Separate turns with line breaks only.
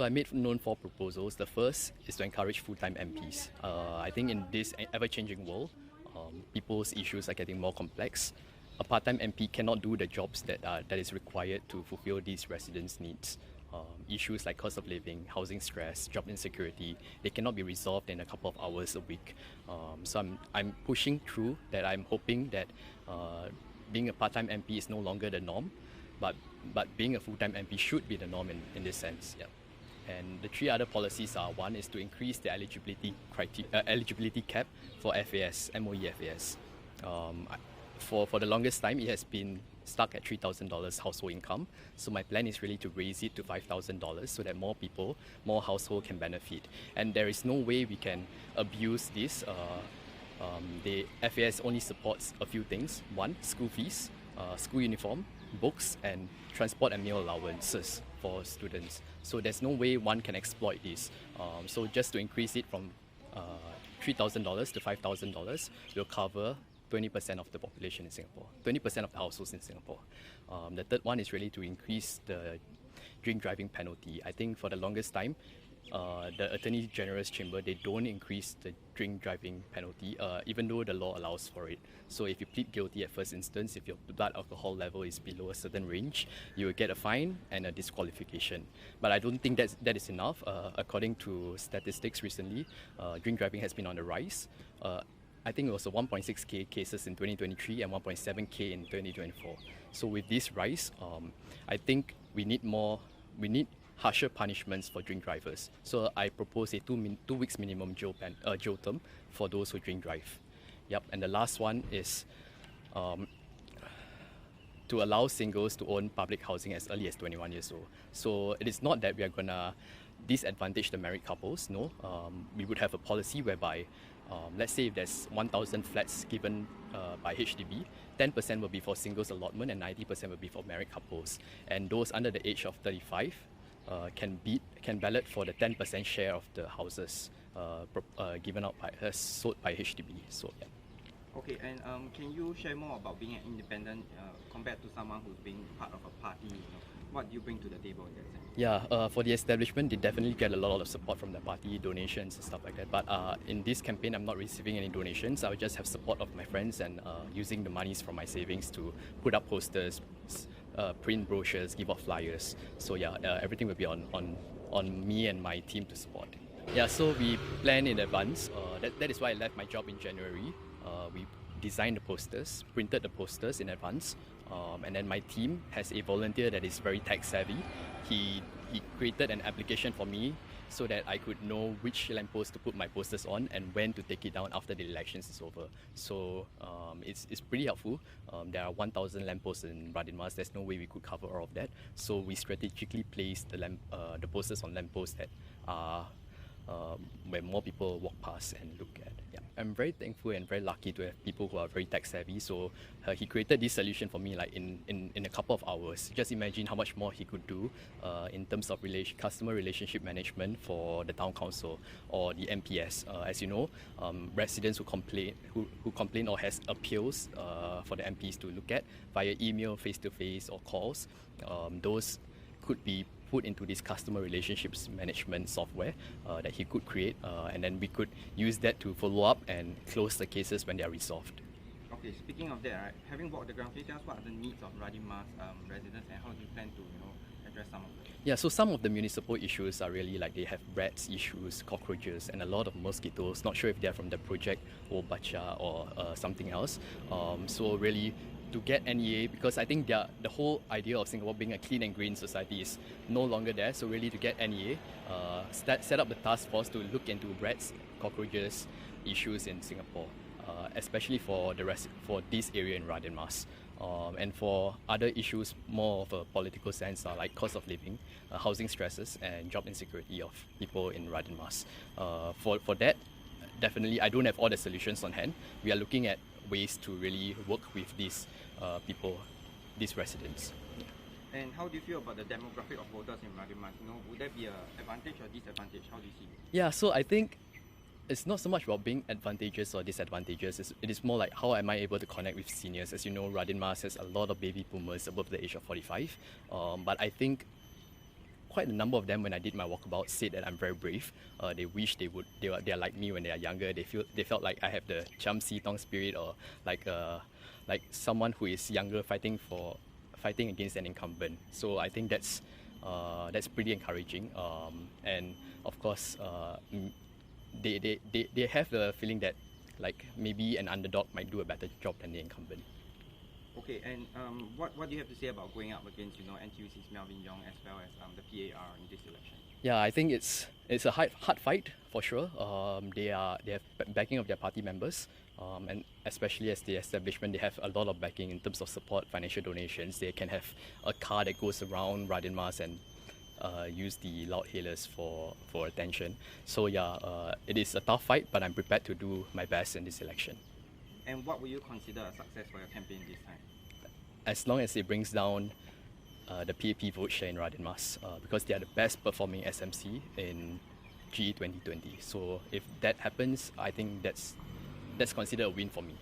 I made known 4 proposals. The first is to encourage full-time MPs. I think in this ever-changing world, people's issues are getting more complex. A part-time MP cannot do the jobs that is required to fulfill these residents' needs. Issues like cost of living, housing stress, job insecurity, they cannot be resolved in a couple of hours a week. So I'm pushing through that. I'm hoping that being a part-time MP is no longer the norm, but being a full-time MP should be the norm in this sense. Yeah. And the 3 other policies are: one is to increase the eligibility cap for FAS, MOE FAS. For the longest time, it has been stuck at $3,000 household income. So my plan is really to raise it to $5,000 so that more people, more households can benefit. And there is no way we can abuse this. The FAS only supports a few things. One, school fees, school uniform, books, and transport and meal allowances for students. So there's no way one can exploit this. So just to increase it from $3,000 to $5,000 will cover 20% of the population in Singapore, 20% of the households in Singapore. The third one is really to increase the drink driving penalty. I think for the longest time, the Attorney General's chamber, they don't increase the drink driving penalty, even though the law allows for it. So if you plead guilty at first instance, if your blood alcohol level is below a certain range, you will get a fine and a disqualification. But I don't think that is enough. According to statistics recently, drink driving has been on the rise. I think it was 1.6k cases in 2023 and 1.7k in 2024. So with this rise, I think we need harsher punishments for drink drivers. So I propose a 2 weeks minimum jail term for those who drink drive. Yep. And the last one is to allow singles to own public housing as early as 21 years old. So it is not that we are gonna disadvantage the married couples. No, we would have a policy whereby, let's say if there's 1,000 flats given by HDB, 10% will be for singles allotment and 90% will be for married couples. And those under the age of 35 can ballot for the 10% share of the houses given out sold by HDB. So yeah.
Okay, and can you share more about being an independent compared to someone who's being part of a party? What do you bring to the table in that sense?
Yeah, for the establishment, they definitely get a lot of support from the party, donations and stuff like that. But in this campaign, I'm not receiving any donations. I will just have support of my friends and using the monies from my savings to put up posters, print brochures, give out flyers. So yeah, everything will be on me and my team to support. Yeah, so we plan in advance. That is why I left my job in January. We designed the posters, printed the posters in advance, and then my team has a volunteer that is very tech savvy. He created an application for me so that I could know which lamppost to put my posters on and when to take it down after the elections is over. So it's pretty helpful. There are 1,000 lampposts in Radin. There's no way we could cover all of that. So we strategically placed the posters on lampposts that are where more people walk past and look at. Yeah, I'm very thankful and very lucky to have people who are very tech savvy. So he created this solution for me like in a couple of hours. Just imagine how much more he could do in terms of customer relationship management for the town council or the MPS. As you know, residents who complain or has appeals for the MPs to look at via email, face-to-face or calls, those could be put into this customer relationships management software that he could create, and then we could use that to follow up and close the cases when they are resolved.
Okay, speaking of that, right, having walked the ground, can you tell us what are the needs of Radin Mas residents and how do you plan to address some of them?
Yeah, so some of the municipal issues are really like they have rats issues, cockroaches, and a lot of mosquitoes. Not sure if they're from the project or Bacha or something else. So really, to get NEA, because I think the whole idea of Singapore being a clean and green society is no longer there. So really to get NEA, set up the task force to look into rats, cockroaches issues in Singapore, especially for this area in Radin Mas. And for other issues more of a political sense like cost of living, housing stresses and job insecurity of people in Radin Mas. For that, definitely I don't have all the solutions on hand. We are looking at ways to really work with these people, these residents. Yeah.
And how do you feel about the demographic of voters in Radin Mas? Would that be an advantage or disadvantage? How do you see it?
Yeah, so I think it's not so much about being advantageous or disadvantageous. It is more like how am I able to connect with seniors. As you know, Radin Mas has a lot of baby boomers above the age of 45. But I think quite a number of them, when I did my walkabout, said that I'm very brave. They wish they are like me when they are younger. They felt like I have the cham si tong spirit, or like someone who is younger fighting against an incumbent. So I think that's pretty encouraging. And of course, they have the feeling that like maybe an underdog might do a better job than the incumbent.
Okay, and what do you have to say about going up against NTUC's Melvin Yong as well as the PAR in this election?
Yeah, I think it's a hard fight for sure. They have backing of their party members, and especially as the establishment, they have a lot of backing in terms of support, financial donations. They can have a car that goes around Radin Mas and use the loud hailers for attention. So yeah, it is a tough fight, but I'm prepared to do my best in this election.
And what will you consider a success for your campaign this time?
As long as it brings down the PAP vote share in Radin Mas, because they are the best performing SMC in GE2020. So if that happens, I think that's considered a win for me.